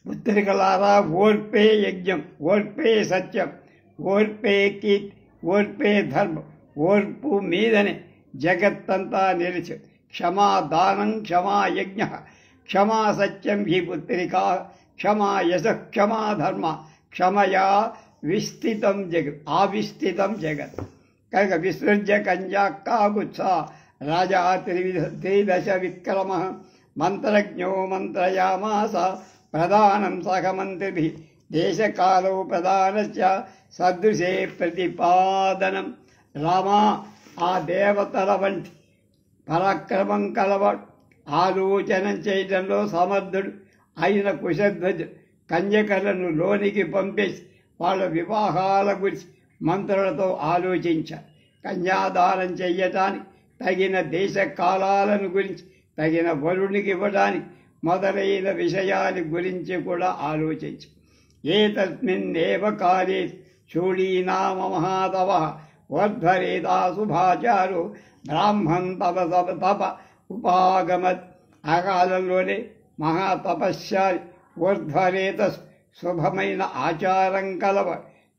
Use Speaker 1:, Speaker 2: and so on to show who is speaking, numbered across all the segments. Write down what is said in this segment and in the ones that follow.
Speaker 1: పుత్రికలారా, ఓర్పే యజ్ఞం, ఓర్పే సత్యం, ఓర్పే కీర్తి, ఓర్పే ధర్మం, ఓర్పు మీదనే జగత్తంతా నిలిచి. క్షమా దానం, క్షమా యజ్ఞ, క్షమా సత్యం హి పుత్రికా, క్షమా యశ, క్షమా ధర్మ, క్షమయా విస్థితం జగత్, ఆవిస్థితం జగత్. కనుక విసృజ్య కంజాక్కాగుత్స రాజా త్రిదశ విక్రమ మంత్రజ్ఞో మంత్రయామాస ప్రధానం సహమంత్రిభి దేశకాలో ప్రధానస్య సదృశే ప్రతిపాదనం. రామా, ఆ దేవతల వంటి పరాక్రమం కలవాడు, ఆలోచన చేయడంలో సమర్థుడు అయిన కుశధ్వజుడు కన్యకలను లోనికి పంపేసి వాళ్ళ వివాహాల గురించి మంత్రులతో ఆలోచించారు. కన్యాదానం చెయ్యటానికి తగిన దేశ కాలాలను గురించి, తగిన వరునికి ఇవ్వడానికి మొదలైన విషయాల గురించి కూడా ఆలోచించారు. ఏతస్మిన్నేవ కాలే శూళీనామ మహాతవ వర్ధరేదా శుభాచారో బ్రాహ్మణ్ తప ఉపాగమత్. ఆ కాలంలోనే మహాతపశ్శాలి వర్ధరేత శుభమైన ఆచారం కలవ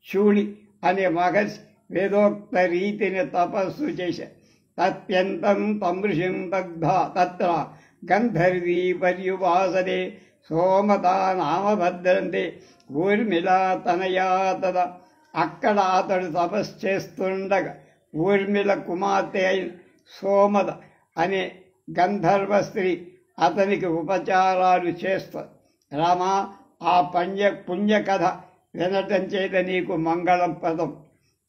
Speaker 1: శూళి అనే మహర్షి వేదోక్త రీతిని తపస్సు చేశారు. తత్యంతం తం ఋషిం దగ్ధ తత్ర గంధర్వీ పర్యువాసనే సోమతా నామ భద్రంతే ఊర్మిళా తనయా తద. అక్కడ అతడు తపస్సు చేస్తుండగా ఊర్మిళ కుమార్తె అయిన సోమద అనే గంధర్వ స్త్రీ అతనికి ఉపచారాలు చేస్తారు. రామా, ఆ పుణ్యకథ వినటం చేత నీకు మంగళం పదం.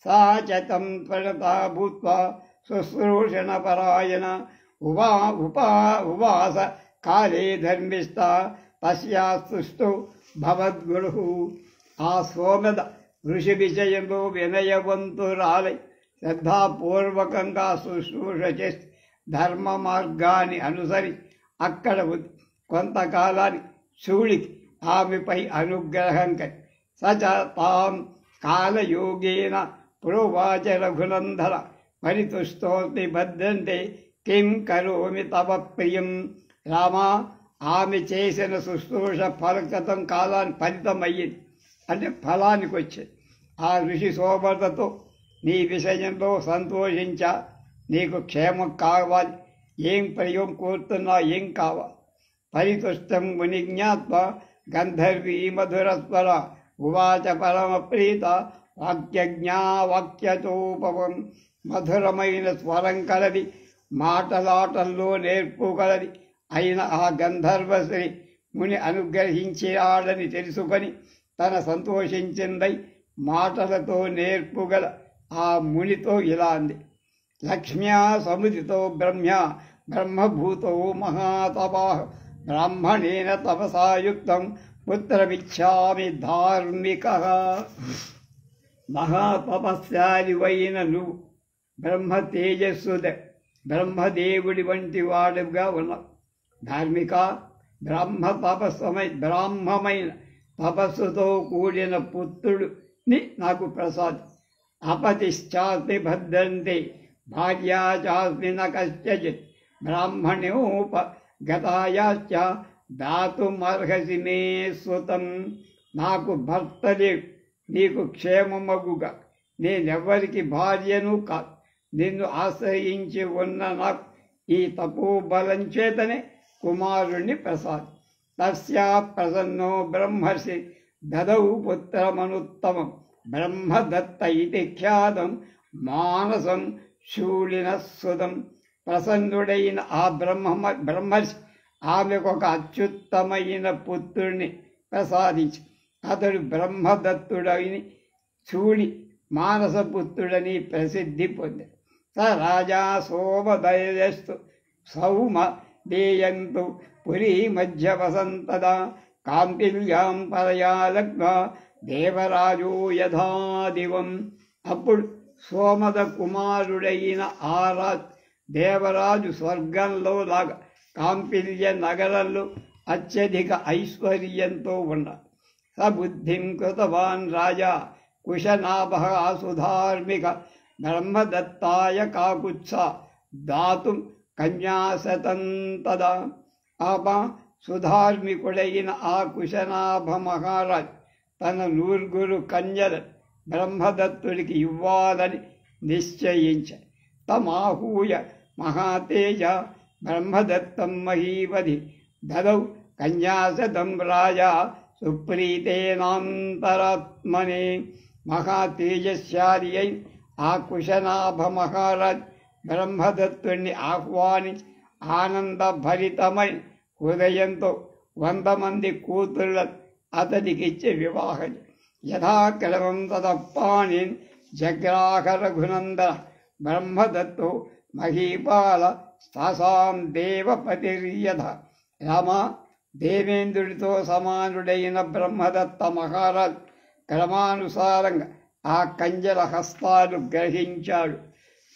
Speaker 1: సా చతం త్వరతా భూత్వా శుశ్రూషణ పరాయణ ఉవాస కాలే ధర్మిష్ట తస్యాస్తుష్టో భవద్గురు. ఆ సోమద ఋషి విషయంలో వినయవంతురాలై శ్రద్ధాపూర్వకంగా శుశ్రూష చేసి ధర్మ మార్గాన్ని అనుసరి అక్కడ కొంతకాలానికి శివుడికి ఆమెపై అనుగ్రహం కలి. సచ తాం కాలయోగేన ప్రోవాచ రఘునందన పరితుష్టోస్మి భద్రంతే కిం కరోమి తవ ప్రియం. రామా, ఆమె చేసిన శుశ్రూష ఫలకతం కాలానికి ఫలితం అయ్యింది, అంటే ఫలానికి వచ్చేది. ఆ ఋషి శోభతతో నీ విషయంలో సంతోషించా. నీకు క్షేమం కావాలి, ఏం ప్రియం కోరుతున్నా, ఏం కావాలి. పరితుష్టం ముని జ్ఞాత్వా గంధర్వీ మధురస్వర ఉవాచ పరమ ప్రీత వాక్యజ్ఞా వాక్యతోపవం. మధురమైన స్వరం కలది, మాటలాటల్లో నేర్పు కలది అయిన ఆ గంధర్వశ్రీ ముని అనుగ్రహించాడని తెలుసుకొని తన సంతోషించిందై మాటలతో నేర్పుగల ఆ మునితో ఇలా అంది. లక్ష్మ్యా సముదితో బ్రహ్మభూతో మహాతపా బ్రాహ్మణేన తపసాయుక్తం పుత్రమిచ్చామి ధార్మిక. మహాతపస్యాలివైన నువ్వు బ్రహ్మ తేజస్సుద బ్రహ్మదేవుడి వంటి వాడుగా ఉన్నావు. ధార్మిక, బ్రాహ్మమైన తపస్సుతో కూడిన పుత్రుడిని నాకు ప్రసాద్. అపతిశ్చాస్మి భద్రంతే భార్యా చాస్మి న కశ్చిత్ బ్రాహ్మణోప గతాయాశ్చ దాతుమర్హసి మే సుతం. నాకు భర్త లేడు, నీకు క్షేమమగుగా. నేనెవ్వరికి భార్యను కాదు. నిన్ను ఆశ్రయించి ఉన్న నాకు ఈ తపోబలం చేతనే కుమారుణ్ణి ప్రసాద్. తస్యా ప్రసన్నో బ్రహ్మర్షి దదౌ పుత్రమనుత్తమం బ్రహ్మదత్త ఇతి ఖ్యాతం మానసం శూలిన సుతం. ప్రసన్నుడైన ఆ బ్రహ్మర్షి ఆమెకు ఒక అత్యుత్తమైన పుత్రుణ్ణి ప్రసాదించి అతడు బ్రహ్మదత్తుడని శూలి మానసపుత్రుడని ప్రసిద్ధి పొందాడు. స రాజా సోమదయస్తు సౌమ దేయంతు పురీ మధ్య వసంతదా కాంతిల్యాం పరయా లగ్న దేవరాజో యథాదివం. అప్పుడు సోమద కుమారుడైన దేవరాజు స్వర్గంలో లాగా కాంపిల్య నగరంలో అత్యధిక ఐశ్వర్యంతో ఉన్నాడు. సబుద్ధిం కృతవాన్ రాజా కుశనాభ సుధార్మిక బ్రహ్మదత్తాయ కాకుత్స దాతుం కన్యాశతం తదా. సుధార్మికుడైన ఆ కుశనాభ మహారాజ్ తన నూరుగురు కన్యల బ్రహ్మదత్తుడికి ఇవ్వాలని నిశ్చయించారు. తమాహూయ మహాతేజ బ్రహ్మదత్తం మహీపతి దదౌ కన్యాశతం రాజా సుప్రీతేనాంతరాత్మనే. మహాతేజశాలి అయిన ఆ కుశనాభ మహారాజ్ బ్రహ్మదత్తుణ్ణి ఆహ్వానించి ఆనందభరితమైన హృదయంతో 100 మంది కూతుళ్ళను అతడికిచ్చి వివాహం యథాక్రమం తదపాణిన్ జగ్రాహ రఘునందన. బ్రహ్మదత్తో మహీపాల స్థాసాం దేవపతిర్యథ. రామ, దేవేంద్రుడితో సమానుడైన బ్రహ్మదత్త మహారాజు క్రమానుసారంగా ఆ కంజల హస్తాలు గ్రహించాడు.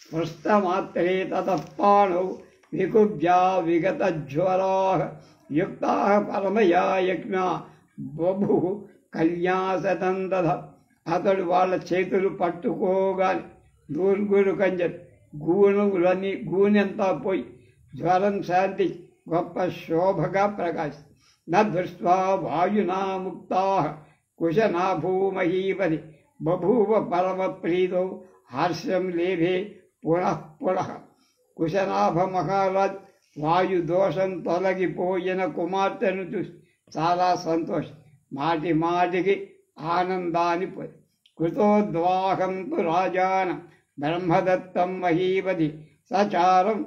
Speaker 1: స్పృష్టమాత్రే తతఃపాణౌ వికుబ్జా విగతజ్వరా యుక్తా పరమయా యజ్ఞా బభు కళ్యాశతం దధ. అతడు వాళ్ళ చేతులు పట్టుకోగానే నూరుగురు కంజలు గూనెంతా పోయి జ్వరం శాంతి గొప్ప శోభగా ప్రకాశి. నృష్ట్వా వాయునా ముక్తా కుశనాభూమహీపతి బభూవ పరమ ప్రీతో హర్షం లేభే పునః పునః. కుశనాభ మహారాజ్ వాయు దోషం తొలగిపోయిన కుమార్తెను చూసి చాలా సంతోషం, మాటి మాటికి ఆనందాన్ని పోయి. కృతోద్వాహం తు రాజానం బ్రహ్మదత్తం మహీపతి సచారం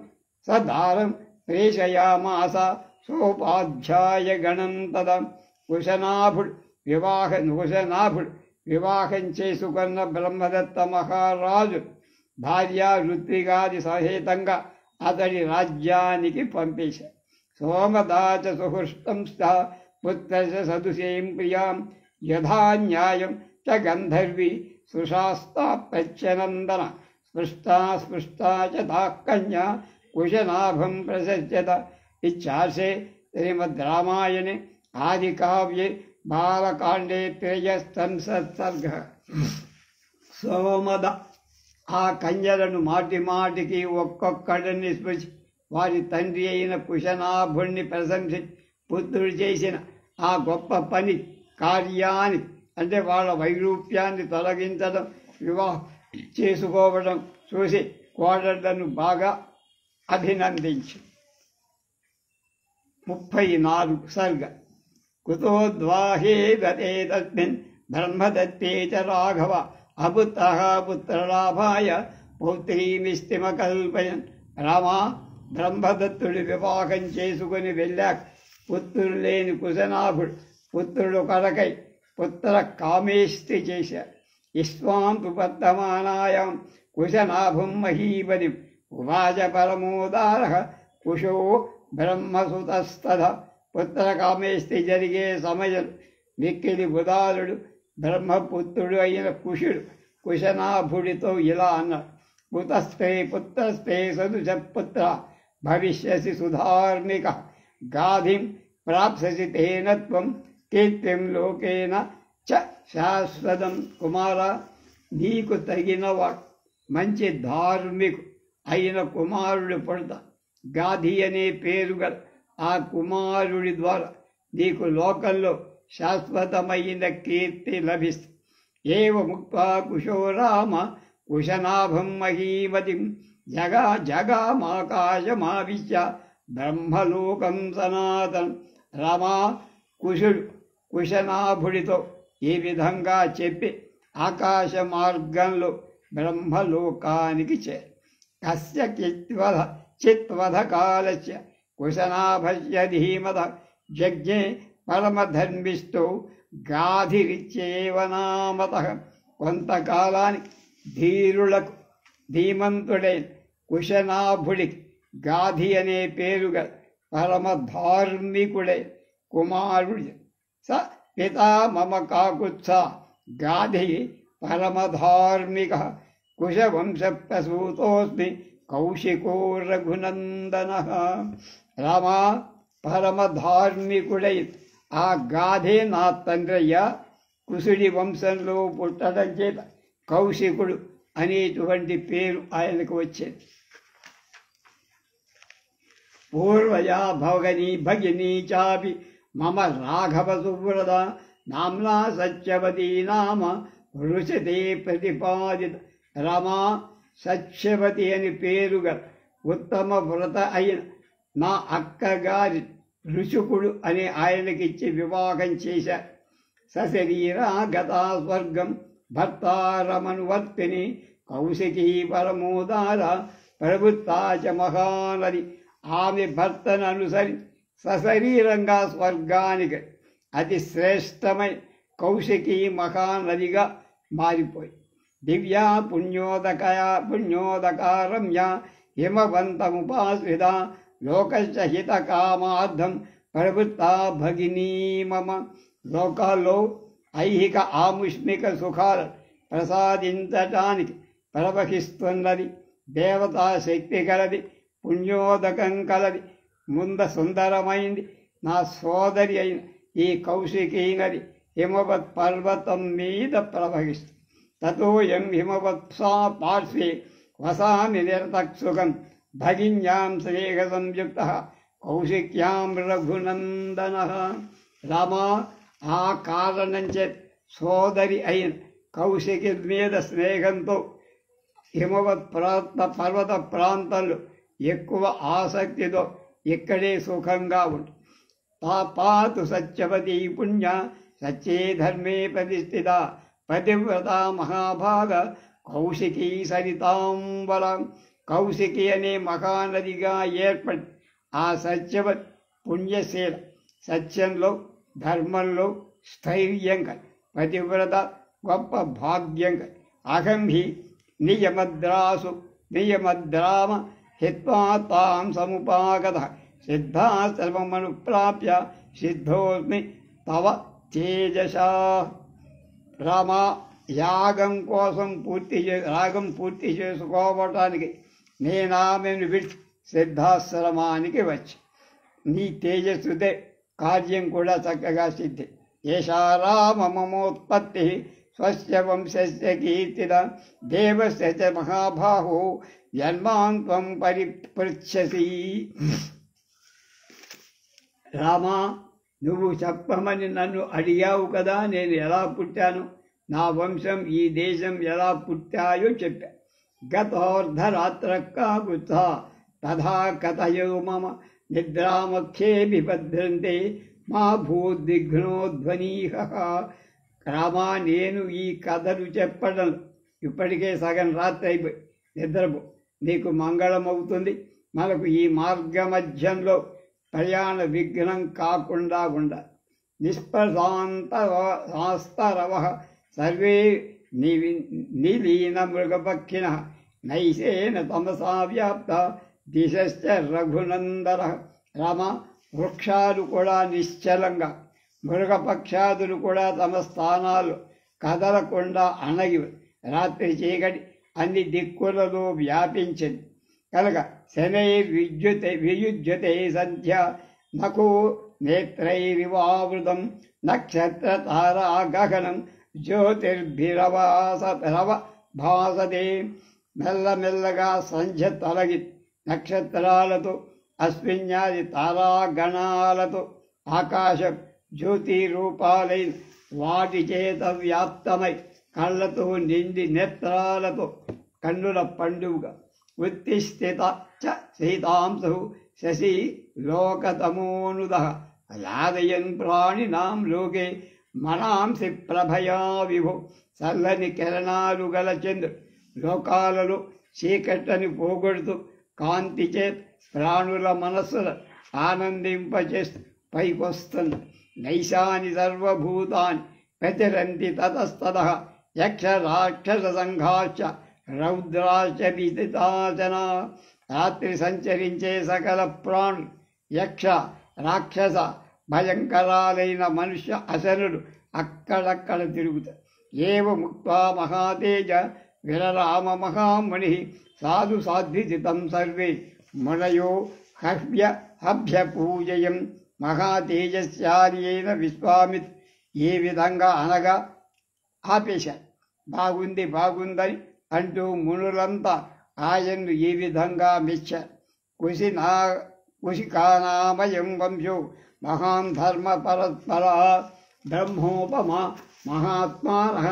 Speaker 1: సదారం ప్రేషయామాస సోపాధ్యాయ గణం తదా. కుశనాభుడు వివాహం చేసుకున్న బ్రహ్మదత్త మహారాజు భార్య ఋత్విగాది సహేతంగా అతడి రాజ్యానికి పంపేశారు. సోమదాచ సుహృష్టం స్థా పుత్రశ సదుసేం ప్రియాం యథా న్యాయం చ గంధర్వి సుశాస్తా ప్రత్యనందన. స్పృష్టా చ తా కన్యా కుశనాభం ప్రసజ్యత. ఇచ్చార్షే శ్రీమద్ రామాయణే ఆది కావ్యే బాలకాండే త్రేయస్తంసర్గ. సోమద ఆ కన్యలను మాటి మాటికి ఒక్కొక్కడిని స్మృతి వారి తండ్రి అయిన కుశనాభుణ్ణి ప్రశంసించి పుత్రుడు చేసిన ఆ గొప్ప పని కార్యాన్ని అంటే వాళ్ళ వైరూప్యాన్ని తొలగించడం, వివాహం చేసుకోవడం చూసి కోడళ్లను బాగా అభినందించి. 34 సర్గ. కుతోద్వాహే గతే తస్మిన్ బ్రహ్మదత్తే చ రాఘవ అపుత్రః పుత్రలాభాయ పౌత్రీమిష్టిమకల్పయన్. రామా, బ్రహ్మదత్తుడి వివాహం చేసుకుని వెళ్ళాక పుత్రుడు లేని కుశనాభుడు పుత్రుడు కొరకై పుత్ర కామేష్టి చేశారు. ఇస్వాం వర్తమానాయాం కుశనాభం మహీపతిం ఉవాచ పరమోదారః కుశో బ్రహ్మసుతస్తథ. పుత్ర కామేష్టి జరిగే సమయం మిక్కిలి ఉదారుడు బ్రహ్మపుత్రుడు అయిన కుశుడు కుశనాభుడితో ఇలా అన్నాడు. కుతస్థే పుత్రస్థే సదుష పుత్ర భవిష్యసి సుధార్మిక గాధిం ప్రాప్స్యసి తేన త్వం కీర్తిం లోకేన చ శాశ్వతం. కుమార, నీకు తగినవాడు మంచి ధార్మికు అయిన కుమారుడు పుడతా. గాధి అనే పేరు గల ఆ కుమారుడి ద్వారా నీకు లోకంలో శాశ్వతమైన కీర్తి లభిస్తుంది. ఏవ ముక్త్వా కుశో రామ కుశనాభం మహీమతిం జగామాకాశమావిశ్య బ్రహ్మలోకం సనాతనం. రామా, కుశుడు కుశనాభుడితో ఈ విధంగా చెప్పి ఆకాశ మార్గంలో బ్రహ్మలోకానికి చేరు. కస్య చిత్వధ కాలస్య కుశనాభస్య ధీమత యజ్ఞే పరమధర్మిష్టో గాధిరిచ్యేవ నామతః. కొంతకాలానికి ధీరులకు ధీమంతుడైన కుశనాభుడికి గాధి అనే పేరుగా పరమధార్మికుడైన కుమారుడు స పితా మమ కాకుత్స గాధి పరమధార్మిక కుశవంశప్రసూతోస్మి కౌశికో రఘునందన. రామా, పరమధార్మికుడై ఆ గాధే నా తండ్రయ్య. కుశుడి వంశంలో పుట్టడం చేత కౌశికుడు అనేటువంటి పేరు ఆయనకు వచ్చేది. పూర్వయా భగినీ చాపి మమ రాఘవ సువ్రత నామ్నా సత్యవతీ నామ రుచతే ప్రతిపాదిత. రమా సత్యవతి అని పేరుగా ఉత్తమ వ్రత అయిన నా అక్కగారి రుచుకుడు అనే ఆయనకిచ్చి వివాహం చేశారు. సశరీరా గతా స్వర్గం భర్తారమనువర్తిని కౌశికీ పరమోదార ప్రభుత్తా చ మహానది. ఆమె భర్తను అనుసరి సశరీరంగా స్వర్గానికి అతి శ్రేష్టమై కౌశికీ మహానదిగా మారిపోయి దివ్యా పుణ్యోదకారమ్య హిమవంతముపాశ్రిత లోకశ్చ హితకామార్థం ప్రవృత్తా భగినీ మమ. లోకాల్లో ఐహిక ఆముష్మిక సుఖాలు ప్రసాదించటానికి ప్రవహిస్తున్నది. దేవతా శక్తి కలది, పుణ్యోదకం కలది, ముంద సుందరమైంది. నా సోదరి అయిన ఈ కౌశికీ నది హిమవత్ పర్వతం మీద ప్రవహిస్తుంది. తతోయం హిమవత్సా పార్శ్వే వసామి నిరతక్సుఖం భగిన్యాం స్నేహ సంయుక్త కౌశిక్యాం రఘునందన. రామా, ఆ కారణం చేత సోదరి అయిన కౌశికి మీద స్నేహంతో హిమవత్ పర్వత ప్రాంతంలో ఎక్కువ ఆసక్తితో ఇక్కడే సుఖంగా ఉంటుంది. పాపాతు సత్యవతీ పుణ్య సత్యే ధర్మే ప్రతిష్ఠిత పతివ్రత మహాభాగ కౌశికీ సరితాంబలం. కౌశికి అనే మహానదిగా ఏర్పడి ఆ సత్యవత్ పుణ్యశీల సత్యంలో ధర్మంలో స్థైర్యంగా పతివ్రత గొప్ప భాగ్యంగా అహం హి నియమద్రామ హిత్వా తాం సముపాగత సిద్ధాశ్రమమనుప్రాప్య సిద్ధోస్మి తవ తేజసా. రామ, యాగం కోసం రాగం పూర్తి చేసుకోవటానికి నేనామెను విడిచి సిద్ధాశ్రమానికి వచ్చి నీ తేజస్సుదే కార్యం కూడా చక్కగా సిద్ధి. ఏషా రామ మమోత్పత్తి స్వస్య వంశస్య కీర్తిద దేవస్య చ మహాబాహో జన్మాన్ త్వం పరిపృచ్ఛసి. రామా, నువ్వు చెప్పమని నన్ను అడిగావు కదా, నేను ఎలా పుట్టాను, నా వంశం ఈ దేశం ఎలా పుట్టాయో చెప్పా. గతోర్ధరాత్రకాగుత్స తథా కథయో మమ నిద్రామఖ్యే బిభద్రంతే మా భూద్విఘ్నోధ్వనీహ. రామా, నేను ఈ కథలు చెప్పడం ఇప్పటికే సగం రాత్రి అయిపోయి నిద్రపో, నీకు మంగళం అవుతుంది. మనకు ఈ మార్గ మధ్యంలో ప్రయాణ విఘ్నం కాకుండా ఉండాలి. నిష్ప్రశాంతరవ సర్వే నిలీన మృగపక్షిణ నైసేన తమసా వ్యాప్త దిశశ్చ రఘునందన. రామ, వృక్షాలు కూడా నిశ్చలంగా, మృగపక్షాదులు కూడా తమ స్థానాలు కదలకుండా అణగి రాత్రి చీకటి అన్ని దిక్కులలో వ్యాపించింది కనుక శనైర్విద్యుతే సంధ్య నకో నేత్రైరివావృతం నక్షత్ర తారా గగనం జ్యోతిర్భిరవాసదే. మెల్లమెల్లగా సంధ్య తొలగి నక్షత్రాలతో అశ్విన్యాది తారాగణాలతో ఆకాశం జ్యోతి రూపాలైన వాటి చేత వ్యాప్తమై కళ్ళతో నిండి నేత్రాలతో కన్నుల పండుగ ఉత్తిష్ఠిత చ సీతాంశు శశి లోకతమోనుద లాదయన్ ప్రాణినాం లోకే మనాంసి ప్రభయా విభో. చల్లని కిరణాలు గల చంద్రుడు లోకాలలో చీకట్లని పోగొడుతూ కాంతి చేత ప్రాణుల మనస్సుల ఆనందింపచేస్తూ పైకొస్తుంది. నైశాని సర్వభూతాని ప్రచరంతి తతస్తతః యక్ష రాక్షస సంఘాశ్చ రౌద్రాశ్చ విదితాచనా. రాత్రి సంచరించే సకల ప్రాణులు యక్ష రాక్షస భయంకరాలైన మనుష్య అసనుడు అక్కడక్కడ తిరుగుతారు. ఏవ ముక్త్వా మహాతేజ విరరామ మహాముని సాధు సాధ్విజితం సర్వే మునయో హభ్యపూజయం మహాతేజస్యార్యేన విశ్వామిత్. ఏ విధంగా అనగా ఆపేశారు. బాగుందని అంటూ మునులంతా ఆయన్ను ఈ విధంగా మెచ్చారు. కుశికానామయం వంశో మహాన్ ధర్మ పరస్పర బ్రహ్మోపమా మహాత్మానః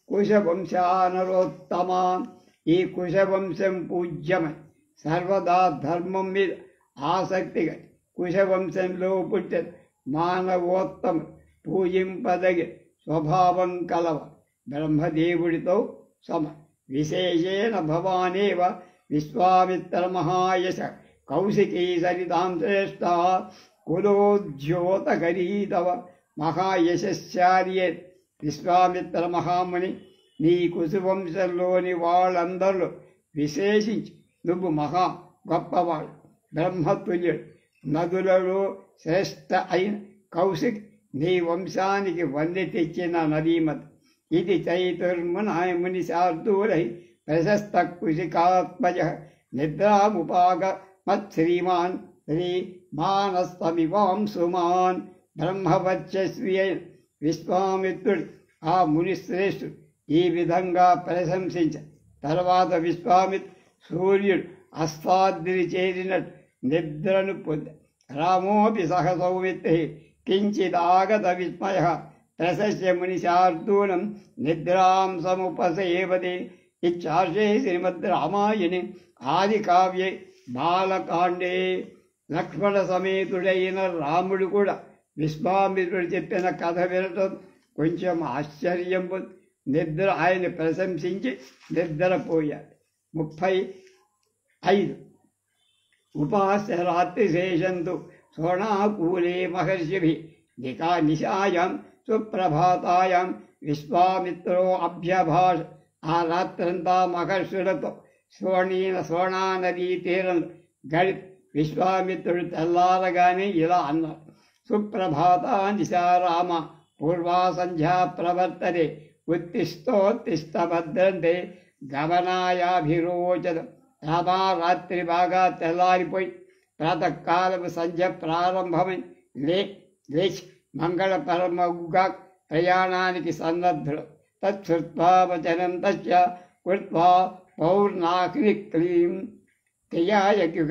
Speaker 1: కుశవంశానరోత్తమా. ఈ కుశవంశం పూజ్యమై సర్వదా ధర్మం మీద ఆసక్తిగా కుశవంశంలో పుట్టిన మానవోత్తమ పూజింపదగి స్వభావం కలవ బ్రహ్మదేవుడితో సమ. విశేషేణ భవానేవ విశ్వామిత్రమహాయశ కౌశికీ సరితాం శ్రేష్ఠ కులోద్యోతకరీ తవ. మహాయశస్యార్యే విశ్వామిత్ర మహాముని, నీ కుశవంశంలోని వాళ్ళందరిలో విశేషించి నువ్వు మహా గొప్పవాడు, బ్రహ్మతుల్యుడు. నదులలో శ్రేష్ఠ అయిన కౌశిక్ నీ వంశానికి వన్నె తెచ్చిన నదీమతి. ఇది చైతుర్ముని శార్దూలై ప్రశస్త కుశికాత్మజ నిద్రాముపాగమత్ శ్రీ మానస్తమివాంసుమాన్. బ్రహ్మవర్చస్వి అయిన విశ్వామిత్రుడు ఆ మునిశ్రేష్ఠుడు ఈ విధంగా ప్రశంసించ తర్వాత విశ్వామిత్రుడు సూర్యుడు అస్తాద్రి చేరినట్టు నిద్రను పొంద. రామోపి సహ సౌమిత్రి కించిదాగత విస్మయ ప్రశస్య మునిశార్దూలం నిద్రాం సముపసేవతే. ఇచ్చార్షే శ్రీమద్ రామాయణి ఆది కావ్యే బాలకాండే. లక్ష్మణ సమేతుడైన రాముడు కూడా విశ్వామిత్రుడు చెప్పిన కథ వినటం కొంచెం ఆశ్చర్యం పొంది నిద్ర ఆయన ప్రశంసించి నిద్రపోయాడు. 35 ఉపాస్య రాత్రిశేషంతు సోణాకూలే మహర్షిభి నిశాయాం సుప్రభాతాయాం విశ్వామిత్రో అభ్యభాష. ఆ రాత్రంతా మహర్షులతో సోణా నదీ తీరంలో గడిపి విశ్వామిత్రుడు తెల్లారగానే ఇలా అన్నారు: సుప్రభాత నిశా రామ పూర్వా సంధ్యా ప్రవర్తతే ఉత్తిష్టోత్తిష్ట భద్రంతే గమనాయాభిరోచనం. రామా, రాత్రి బాగా తెల్లారిపోయి ప్రాతకాలపు సంధ్య ప్రారంభమై లేచి మంగళపరమగుగా ప్రయాణానికి సన్నద్ధుడు. తచ్చుత్వా వచనం తస్య కృత్వా పౌర్ణాగ్నిక్లీం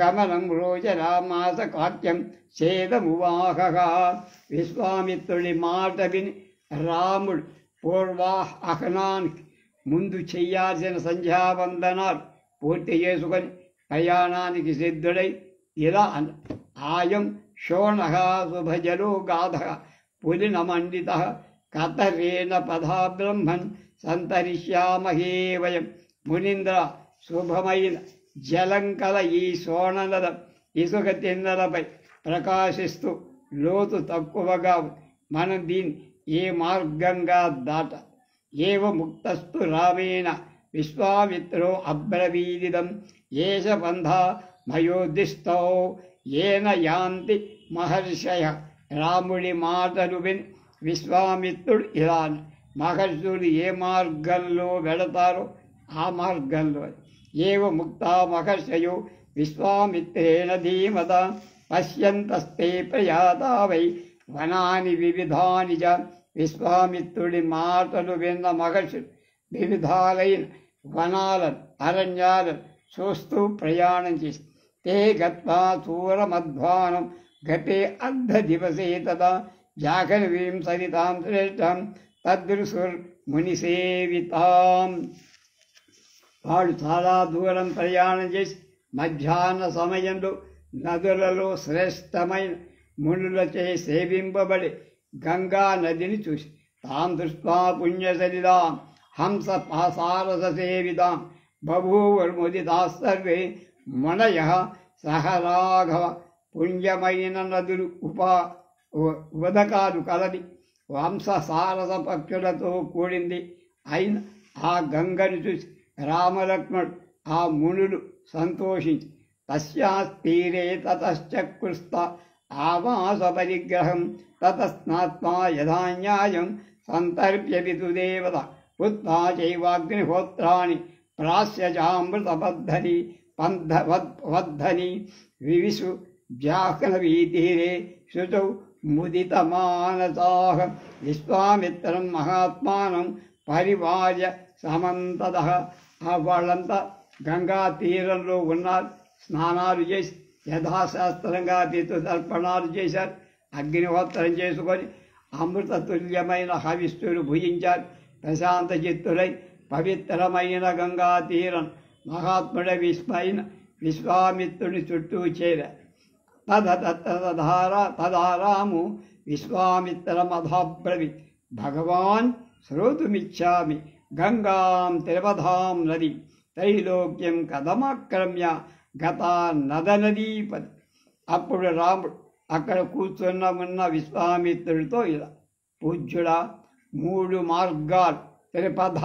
Speaker 1: గమనం రోజరామాస కాక్యం చేదమువాహ. విశ్వామిత్రుడి మాట విని రాముడు పూర్వాహనానికి ముందు చెయ్యాల్సిన సంధ్యావందనాలు పూర్తి చేసుకొని ప్రయాణానికి సిద్ధుడై ఇలా అన్న: ఆయం శోణః శుభజలో గాధః పులినమండిత కతరేణ పదా బ్రహ్మన్ సంతరిష్యామహే వయం. మునీంద్ర, శుభమైన జలంకల ఈ శోణనద ఇసుక తిన్నెలపై ప్రకాశిస్తూ లోతు తక్కువగా మనం దీన్ని ఏ మార్గంగా దాట. ఏవ ముక్తస్తు రామేణ విశ్వామిత్రో అబ్రవీదిదం ఏష బంధా మయోదిష్టో ఏన యాంతి మహర్షయ. రాముడి మాటలు విని విశ్వామిత్రుడు ఇలా: మహర్షులు ఏ మార్గంలో వెళతారో ఆ మార్గంలో. ఏవ ముక్తా మహర్షయో విశ్వామిత్రేణ ధీమత పశ్యంతస్తే ప్రయాతా వై వనాని వివిధాని చ. విశ్వామిత్రుడి మాటలు విన్న మహర్షులు వివిధాలైన వనాలను, అరణ్యాలను చూస్తూ ప్రయాణం చేసి తే గత్వా సూరమధ్వానం గతే అర్ధ దివసే తదా జాహ్నవీం సరితాం శ్రేష్టం తదృశుర్ మునిసేవితాం. వాడు చాలా దూరం ప్రయాణం చేసి మధ్యాహ్న సమయంలో నదులలో శ్రేష్టమైన మునులచే సేవింపబడి గంగా నదిని చూసి తాం దృష్ట్వా పుణ్యసలిలాం హంస పాసారస సేవితాం బభూవుర్ముదితాః సర్వే మునయః సహ రాఘవ. పుణ్యమైన నదులు ఉదకాలు కలది వంశ సారస పక్షులతో కూడింది అయిన ఆ గంగను చూసి రామలక్ష్మణుడు ఆ మునులు సంతోషించి తస్యాస్తీరే తతశ్చక్రుస్త ఆవాస పరిగ్రహం తతస్నాత్మా యథాన్యాయం సంతర్ప్య విదుదేవత ఉత్వా చైవాగ్నిహోత్రాణి ప్రాస్యజామృతబద్ధని వద్ధని వివిషు జాహ్నవీతీరే శృతౌ ముదితమానసాః. విశ్వామిత్రం మహాత్మానం పరివార్య సమంతదః. వాళ్ళంతా గంగా తీరంలో ఉన్నారు. స్నానాలు చేసి యథాశాస్త్రంగా పితృతర్పణాలు చేశారు. అగ్నిహోత్రం చేసుకొని అమృత తుల్యమైన హవిష్ఠులు భుజించారు. ప్రశాంత చిత్తులై పవిత్రమైన గంగా తీరం మహాత్ముడ విస్మైన విశ్వామిత్రుని చుట్టూ చేరారు. తదారాము విశ్వామిత్రమధాబ్రవి భగవాన్ శ్రోతుమిచ్చామి గంగాం త్రిపథాం నది త్రైలోక్యం కథమాక్రమ్య గతా నదనదీపతి. అప్పుడు రాముడు అక్కడ ఉన్న విశ్వామిత్రుడితో ఇలా, పూజ్యుడా, 3 మార్గాలు త్రిపథ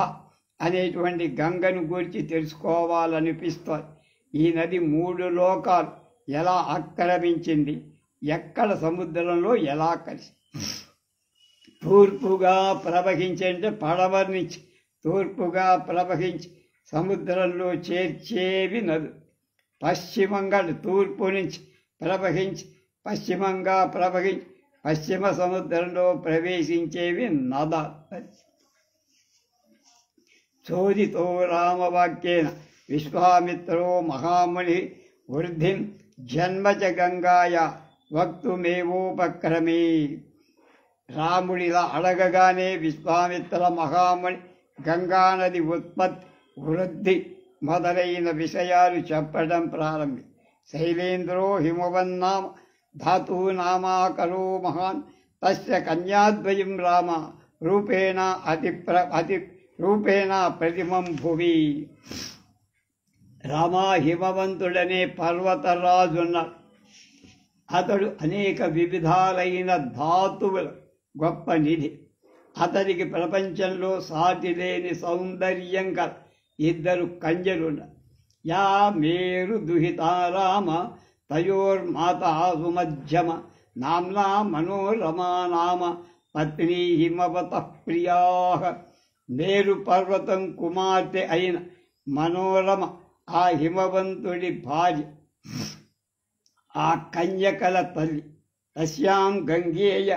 Speaker 1: అనేటువంటి గంగను గురించి తెలుసుకోవాలనిపిస్తోంది. ఈ నది 3 లోకాలు ఎలా ఆక్రమించింది, ఎక్కడ సముద్రంలో ఎలా కలిసి తూర్పుగా ప్రవహించి, అంటే పడవ నుంచి తూర్పుగా ప్రవహించి సముద్రంలో చేర్చేవి నదు, పశ్చిమంగా తూర్పు నుంచి ప్రవహించి పశ్చిమంగా ప్రవహించి పశ్చిమ సముద్రంలో ప్రవేశించేవి నద. చోదితో రామవాక్యేన విశ్వామిత్రో మహాముని వృద్ధిం జన్మచ గంగాయ వక్తుమేవోపక్రమే. రాముడిలా అడగగానే విశ్వామిత్ర మహాముని గంగానది ఉత్పత్తి, వృద్ధి మొదలైన విషయాలు చెప్పడం ప్రారంభి. శైలేంద్రో హిమవన్నామ ధాతూనామాకరో మహాన్ తస్య కన్యాద్వయం రామ రూపేణ అతి రూపేణ ప్రతిమం భువి. రామ హిమవంతుడనే పర్వతరాజున్నాడు. అతడు అనేక వివిధాలైన ధాతువుల గొప్ప నిధి. అతనికి ప్రపంచంలో సాటి లేని సౌందర్యం గల 2 కన్యలున్నారు. యా మేరు దుహితా రామ తయోర్మాతా సుమధ్యమ నామ్నా మనోరమా నామ పత్ని హిమవత ప్రియా. మేరు పర్వతం కుమార్తె అయిన మనోరమ ఆ హిమవంతుడి భార్య, ఆ కన్యకల తల్లి. తస్యాం గంగేయ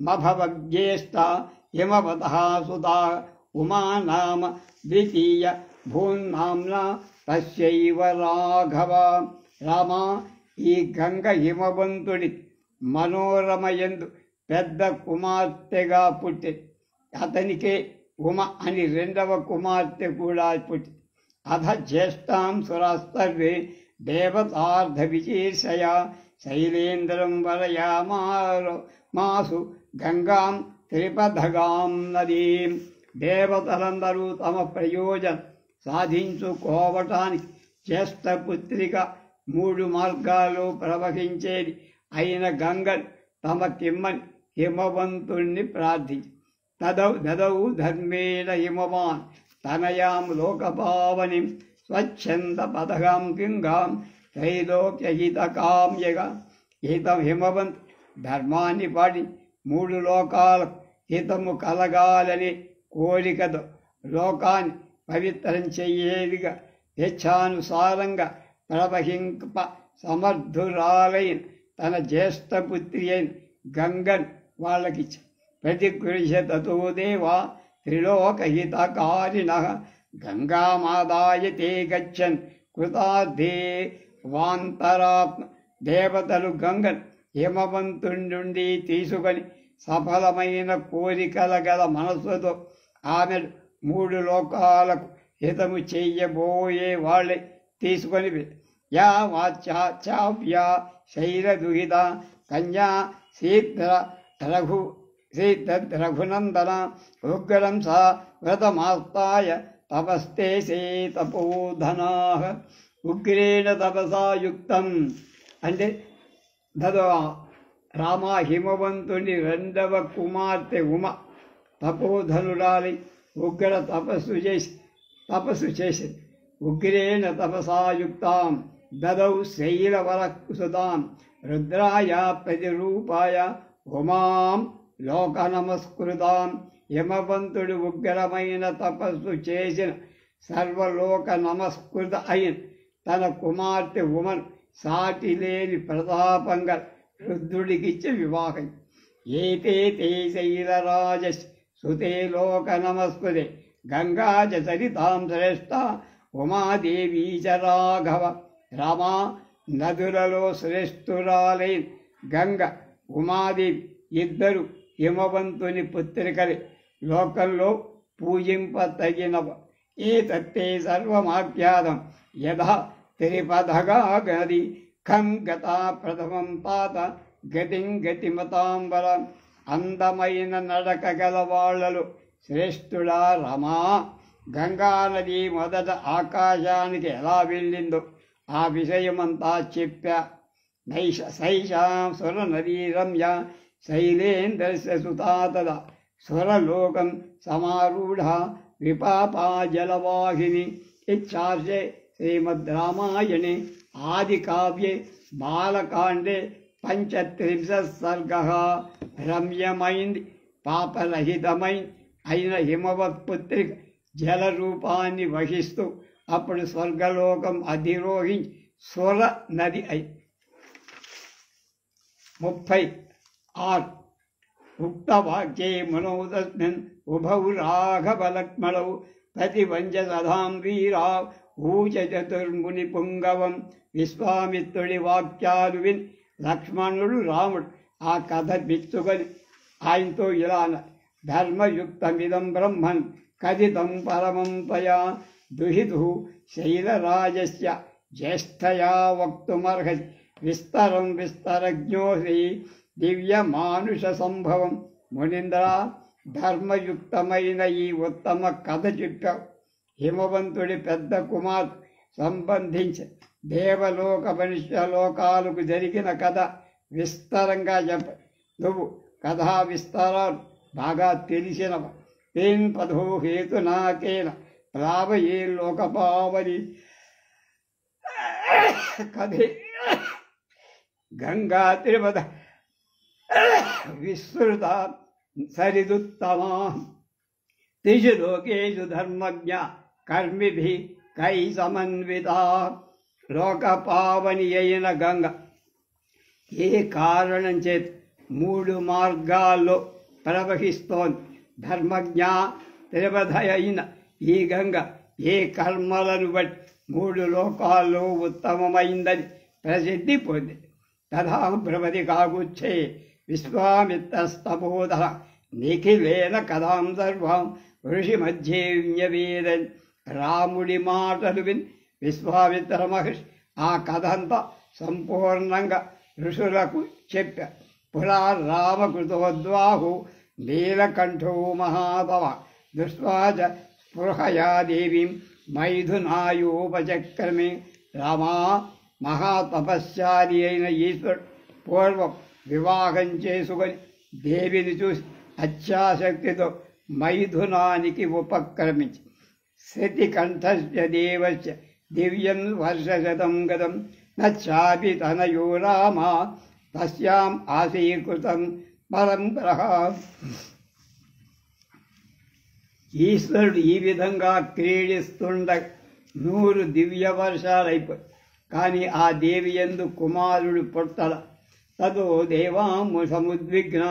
Speaker 1: మభవజ్యేష్ఠ హిమవత సుధా ఉమా నామ ద్వితీయ భూన్నాంనా తస్యైవ రాఘవ. రామ, ఈ గంగ హిమవంతుడి మనోరమయందు పెద్ద కుమార్తెగా పుట్టి, అతనికే ఉమ అని 2వ కుమార్తె కూడా పుట్టి. అధ జ్యేష్ఠాం సురాస్తర్వే దేవతార్థ విశేషయ శైలేంద్రం వరయామాసు గంగాం త్రిపథగాం నదీం. దేవతలందరూ తమ ప్రయోజనం సాధించుకోవటానికి జ్యేష్ఠపుత్రిక 3 మార్గాల్లో ప్రవహించేది అయిన గంగను తమ కిమ్మని హిమవంతుణ్ణి ప్రార్థించి, దదౌ ధర్మేణ హిమవాన్ తనయాం లోకపావనిం స్వచ్ఛంద పథగాం గంగాం త్రైలోక్యహితకామ్యగా. హిమవంతు ధర్మాన్ని పాటి 3 లోకాలకు హితము కలగాలని కోరికతో లోకాన్ని పవిత్రం చెయ్యేదిగా యచ్ఛానుసారంగా ప్రవహింప సమర్థురాలైన తన జ్యేష్ఠపుత్రి అయిన గంగను వాళ్ళకిచ్చి, ప్రతిగృహ్యతతో దేవా త్రిలోకహితకారిణ గంగామాదాయ తే గచ్చన్ కృతార్థే వాంతరాత్మ. దేవతలు గంగను హిమవంతుడి నుండి తీసుకొని సఫలమైన కోరికల గల మనస్సుతో ఆమెను 3 లోకాలకు హితము చెయ్యబోయే వాళ్ళే తీసుకొని యా వాచ్యావ్యా శైలదుహిత కన్యా రఘునందన ఉగ్రం సా వ్రతమాస్తాయ తపస్తే సే తపోధనా. ఉగ్రేణ తపసా యుక్తం అంటే రామ హిమవంతుని 2వ కుమార్తె ఉమ తపోధనురాలి ఉగ్ర తపస్సు చేసింది. ఉగ్రేణ తపసాయుక్తాం దదౌ శైలవరసుతాం రుద్రాయ ప్రతిరూపాయ ఉమాం లోక నమస్కృతాం. హిమవంతుడు ఉగ్రమైన తపస్సు చేసిన సర్వలోక నమస్కృత అయిన తన కుమార్తె ఉమను సాటి లేని ప్రతాపంగా రుద్రుడికిచ్చి వివాహం. ఏతే తే శైలరాజ సుతే లోక నమస్కృతే గంగా చ సరితాం శ్రేష్ఠ ఉమాదేవీ చ రాఘవ. రామ, నదులలో శ్రేష్ఠురాలై గంగ ఉమాదేవి ఇద్దరు హిమవంతుని పుత్రికలే. లోకంలో పూజింపతగినవ. ఏతత్తే సర్వమాఖ్యాతం యథా త్రిపథగా గది ఖం గతా ప్రథమం తాత గతిం గతిమతాంబరం. అందమైన నడక గలవాళ్లలో శ్రేష్ఠుడా రమా. గంగానది మొదట ఆకాశానికి ఎలా వెళ్ళిందో ఆ విషయమంతా చెప్పా. సైషాం సురనదీ రమ్య శైలేంద్రస్య సుతా తదా స్వరలోకం సమారూఢ విపాపా జలవాహిని. ఇచ్చార్షే శ్రీమద్ రామాయణే ఆది కావ్యే బాలకాండే 35 సర్గః. రమ్యమైంది పాపరహితమైంది అయిన హిమవత్పుత్రిక జల రూపాన్ని వహిస్తూ అప్పుడు స్వర్గలోకం అధిరోహించి స్వర నది అయి. 36 ఉక్తవాక్యే మనోదస్మిన్ ఉభౌ రాఘవలక్ష్మణౌ ప్రతివంచ సదాం వీరా ఊచ చతుర్ముని పుంగవం. విశ్వామిత్రుడి వాక్యాలు విని లక్ష్మణుడు రాముడు ఆ కథ మెచ్చుకొని ఆయనతో ఇలా అన్నారు. ధర్మయుక్తమిదం బ్రహ్మన్ కథితం పరమం త్వయా దుహితు శైలరాజస్య జ్యేష్ఠయా వక్తుమర్హసి విస్తరం విస్తరజ్ఞోసి దివ్యమానుష సంభవం. మునీంద్ర, ధర్మయుక్తమైన ఈ ఉత్తమ కథ చెప్పావు. హిమవంతుడి పెద్ద కుమార్ సంబంధించి దేవలోక మనుష్యలోకాలకు జరిగిన కథ విస్తారంగా చెప్ప. నువ్వు కథా విస్తారాలు బాగా తెలిసినవ. తేన్ పదో హేతునాకేన ప్లావయే లోకపావని కథే గంగా త్రిపద విస్తృత సరిదుత్తమా. త్రిషు లోకేషు ధర్మజ్ఞ కర్మిభి కై సమన్విత. లోకపావని అయిన గంగ ఏ కారణం చేత 3 మార్గాల్లో ప్రవహిస్తోంది. ధర్మజ్ఞ త్రిపద అయిన ఈ గంగ ఏ కర్మలను బట్టి 3 లోకాల్లో ఉత్తమమైందని ప్రసిద్ధి పొంది. తథా భ్రమతి కాగుచ్చే విశ్వామిత్రస్తబోధ నిఖిలేన కథాం సర్వాం ఋషి మధ్యేవ్యవేదన్. రాముడి మాటలు విని విశ్వామిత్ర మహర్షి ఆ కథంతా సంపూర్ణంగా ఋషులకు చెప్పారు. పురా రామకృతోద్వాహు నీలకంఠో మహాతవ దృష్ట్వాచ స్పృహయా దేవీం మైథునాయోపచక్రమే. రామా, మహాతపశ్చారి అయిన ఈశ్వరుడు పూర్వం వివాహం చేసుకొని దేవిని చూసి అత్యాసక్తితో మైథునానికి ఉపక్రమించి శతికంఠస్య దేవస్య దివ్యం వర్షశతం గతం నచాపి తనయో రామ తస్యాం ఆశీకృతం పరంపర. ఈశ్వరుడు ఈ విధంగా క్రీడిస్తుండగా 100 దివ్య వర్షాలైపోయి. కానీ ఆ దేవి యందు కుమారుడు పుట్టల. తదో దేవాము సముద్విగ్న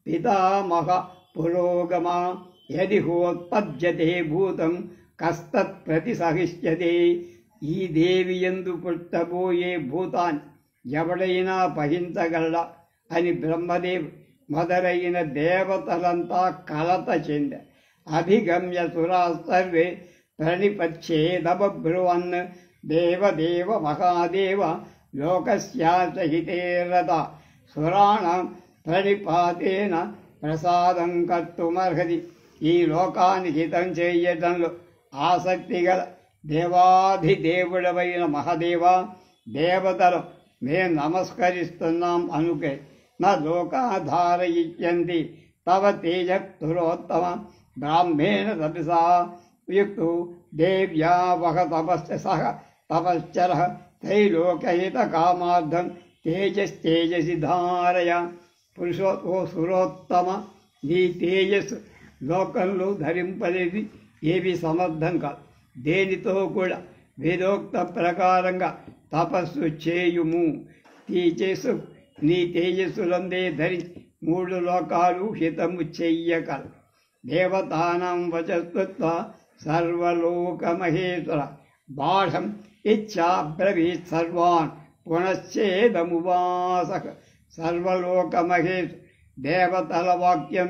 Speaker 1: పితామహ పురోగమా యది హోత్పద్యతే భూతం కస్తత్ ప్రతిసహిష్యతే. ఈ దేవి యందు పుట్టబోయే భూతాన్ని ఎవడైనా పహించగలడా అని బ్రహ్మదేవు మొదలైన దేవతలంతా కలత చెందారు. అభిగమ్య సురా సర్వే ప్రణిపచ్చేదబ్రువన్ దేవదేవ మహాదేవ లోకస్యాహితే రథ. సురాణం ప్రణిపాతేన ప్రసాదం కర్తుమర్హతి. ఈ లోకానికి హితం చేయటంలో ఆసక్తి గల దేవాధిదేవుడమైన మహాదేవ, దేవతలు మేము నమస్కరిస్తున్నాం అనుకే. నా లోకాధారయిష్యంతి తవ తేజతురోత్తమ. బ్రాహ్మేణ తపసా యుక్తో దేవ్యా వహ తపస్సహ తపశ్చర త్రైలోకహిత కామార్థం తేజస్తేజసి ధారయ. పురుషో సురోత్తమ, నీ తేజస్సు లోకంలో ధరింపలేది ఏవి సమర్థం కాదు. దేనితో కూడా వేదోక్త ప్రకారంగా తపస్సు చేయుము. నీ తేజస్సులందే ధరించి 3 లోకాలు హితము చెయ్యగల. దేవతానాం వచస్తుత్వ సర్వలోకమహేశ్వర. బాఢం ఇచ్చాబ్రవీత్ సర్వాన్ పునశ్చేదమువాసక సర్వలోక మహేష్ దేవతల వాక్యం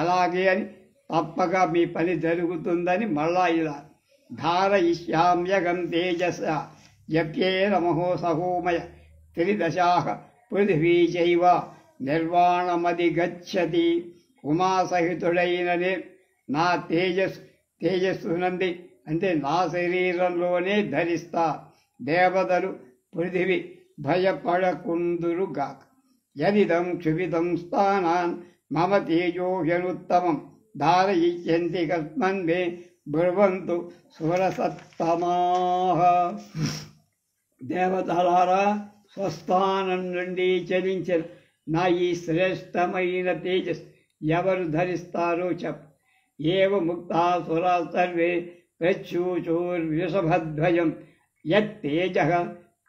Speaker 1: అలాగే అని తప్పక మీ పని జరుగుతుందని మళ్ళా ఇలా ధారయిష్యామ్యగం తేజస యప్యేన మహో సహోమయ త్రిదశాః పృథివీ చైవ నిర్వాణమది గచ్చతి ఉమాసహితుడైననే నా తేజస్సునంది అంటే నా శరీరంలోనే ధరిస్తా దేవతలు పృథివి భయపడకుందురుగాక యదిదం క్షుభితం స్థానాన్ మమ తేజోహ్యనుత్తమం ధారయిష్యంతి కస్మన్ మే బ్రువంతు సురసత్తమాః. దేవతలారా, స్వస్థానం నుండి చలించిన నా ఈ శ్రేష్టమైన తేజస్ ఎవరు ధరిస్తారో చెప్పు. ఏవ ముక్తా సురా సర్వే ప్రచ్యూచోర్విషభద్వయం యత్తేజః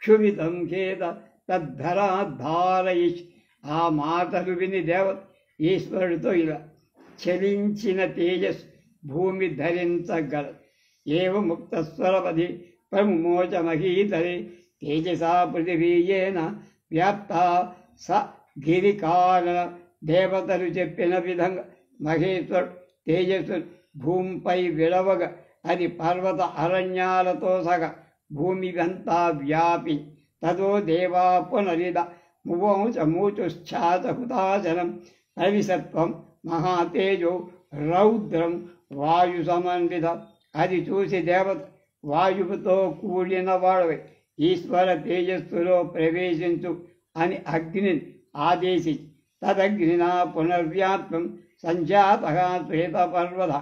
Speaker 1: క్షుభితం చేత తద్ధరాధారయిష్. ఆ మాటలు విని దేవత ఈశ్వరుడితో ఇలా చలించిన తేజస్ భూమి ధరించగలదు. ఏవ ముక్తస్వరపది ప్రమోచమహీతరే తేజసా పృథివీయేన వ్యాప్త స గిరికారణ. దేవతలు చెప్పిన విధంగా మహేశ్వరుడు తేజస్సు భూమిపై విడవగా అది పర్వత అరణ్యాలతో సగ భూమి అంతా వ్యాపి తదో దేవా పునరిద మువోచమూచుశ్చాత హుతాచలం ప్రవిశత్వం మహాతేజో రౌద్రం వాయు సమన్విత. అది చూసి దేవత వాయువుతో కూడిన వాడవై ఈశ్వర తేజస్సులో ప్రవేశించు అని అగ్నిని ఆదేశించి తదగ్నినా పునర్వ్యాప్తం సంజాత శ్వేతపర్వత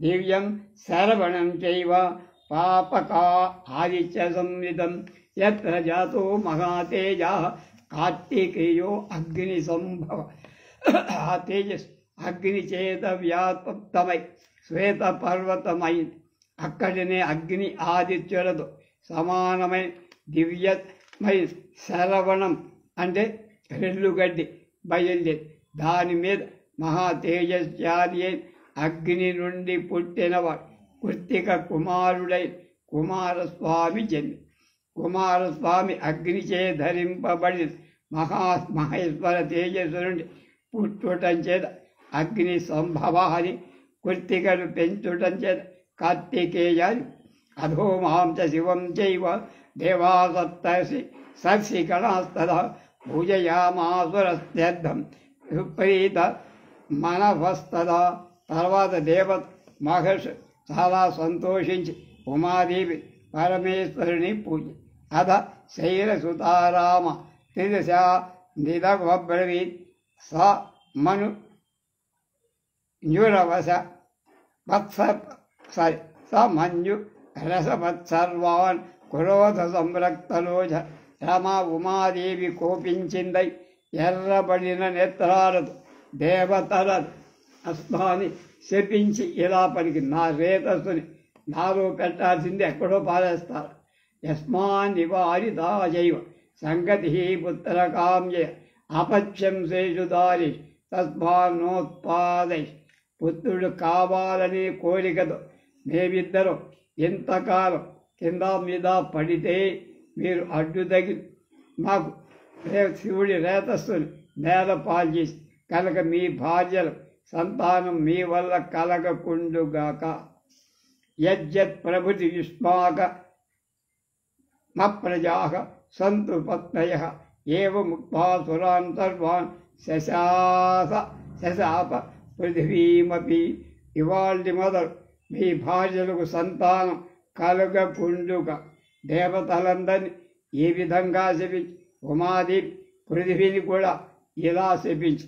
Speaker 1: దివ్యం శరవణం చైవ పాపకా ఆదిత్య సంవితం యత్ర జాతో మహాతేజ కార్తికేయో అగ్ని సంభవ. ఆ తేజస్ అగ్ని చేత వ్యాప్తమై శ్వేత పర్వతమైంది. అక్కడనే అగ్ని ఆదిత్యులతో సమానమైన దివ్యమైన శరవణం అంటే రెల్లుగడ్డి బయలుదేరి దాని మీద మహాతేజస్యాది అగ్ని నుండి పుట్టినవాడు కృత్తిక కుమారుడై కుమారస్వామి జన్మి. కుమారస్వామి అగ్నిచే ధరింపబడి మహేశ్వర తేజస్సు నుండి పుట్టుటం చేత అగ్ని సంభవాన్ని కృత్తికను పెంచుటం చేత కార్తికేయాన్ని అధోమాంస శివం చైవ దేవాసప్తర్షి సర్షిగణాస్తదా పూజయామాసురస్త్యర్థం విపరీత మనవస్తదా. తర్వాత దేవత మహర్షి చాలా సంతోషించి ఉమాదేవి పరమేశ్వరుని పూజ అథ శైలసుతారామ త్రిదశా నిదబ్రవీత్ స మను న్యురవస వత్స స మంజు రసవత్సర్వాన్ క్రోధ సంరక్తలోజ. రమా ఉమాదేవి కోపించిందై ఎర్రబడిన నేత్రాలతో దేవతల అస్మాని శపించి ఇలా పలికి నా రేతస్సుని నాలో పెట్టాల్సింది ఎక్కడో పారేస్తారు. యస్మాన్ నివారితాజైవ సంగతి పుత్రకామ్య అపత్యం శేషు దారి తస్మాన్నోత్పాదై. పుత్రుడు కావాలనే కోరికతో మేమిద్దరం ఎంతకాలం కింద మీద పడితే మీరు అడ్డు తగిలి మాకు శివుడి రేతస్సుని నేల పాల్చేసి కనుక మీ భార్యలు సంతానం మీ వల్ల కలగకుండుగాక. యజ్జత్ ప్రభృతి యుష్మాక మప్రజాః సంతు పత్నయః ఏవ ముక్త్వా సురాన్ సర్వాన్ శశాప పృథివీమపి. ఇవాల్టి మొదలు మీ భార్యలకు సంతానం కలగకుండుగా దేవతలందరినీ ఈ విధంగా శపించి ఉమాదేవి పృథివీని కూడా ఇలా శపించి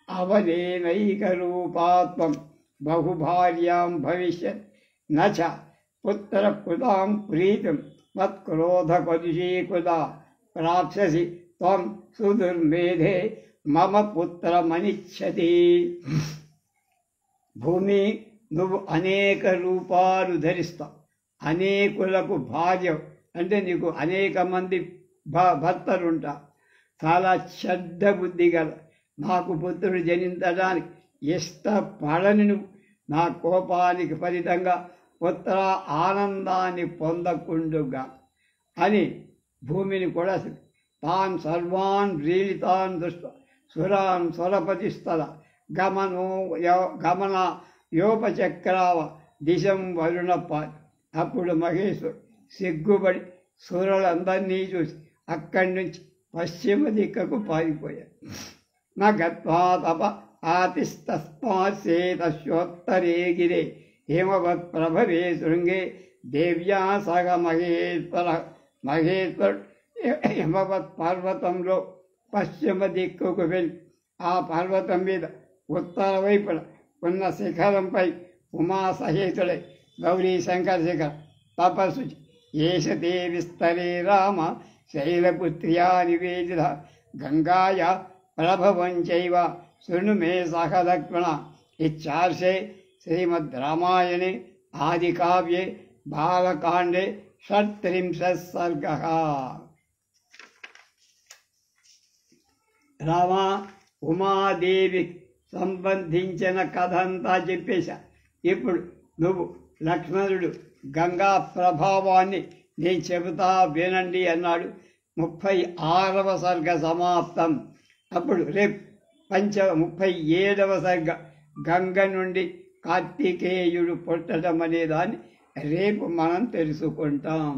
Speaker 1: అవనేనైక రూపాత్మం బహుభార్యాం భవిష్యత్ నచ పుత్ర కృతాం ప్రీతిం మత్క్రోధ కలుషీకృతా ప్రాప్స్యసి త్వం సుదుర్మేధే మమ పుత్రమనిచ్చతి. భూమి, నువ్వు అనేక రూపాలు ధరిస్తావు, అనేకులకు భార్య అంటే నీకు అనేక మంది భర్తలుంటారు. చాలా శ్రద్ధ బుద్ధి గల నాకు పుత్రుడు జనించడానికి ఇష్టపడని నువ్వు నా కోపానికి ఫలితంగా పుత్ర ఆనందాన్ని పొందకుండుగా అని భూమిని కూడా తాన్ సర్వాన్ వ్రీలితాన్ దృష్ట సురాన్ స్వరపతిస్తద గమన యోపచక్రావ దిశం వరుణప్ప. అప్పుడు మహేశ్వరుడు సిగ్గుపడి సురులందరినీ చూసి అక్కడి నుంచి పశ్చిమ దిక్కకు పారిపోయారు. నగత్వా తప ఆతిస్తస్మాత్సేతశ్వోత్తరే గిరే హిమవత్ ప్రభవే శృంగే దేవ్యా సగ మహేశ్వరుడు హిమవత్ పర్వతంలో పశ్చిమ దిక్కుకు వెళ్ళి ఆ పర్వతం మీద ఉత్తర వైపున ఉన్న శిఖరంపై ఉమాసహితుడై గౌరీ శంకర శిఖర తపస్సు ఏషతే విస్తరే రామ శైలపుత్ర్యా నివేదిత గంగాయా ప్రభవం చైవ శృణు మే సహ లక్ష్మణ. ఇచ్చార్షే శ్రీమద్ రామాయణే ఆదికావ్యే బాలకాండే 36 సర్గః. రామ ఉమాదేవి సంబంధించిన కథ అంతా చెప్పేశా. ఇప్పుడు నువ్వు లక్ష్మణుడు గంగా ప్రభావాన్ని నేను చెబుతా వినండి అన్నాడు. 36వ సర్గ సమాప్తం. అప్పుడు రేపు 37వ సర్గ గంగ నుండి కార్తికేయుడు పుట్టడం అనేదాన్ని రేపు మనం తెలుసుకుంటాం.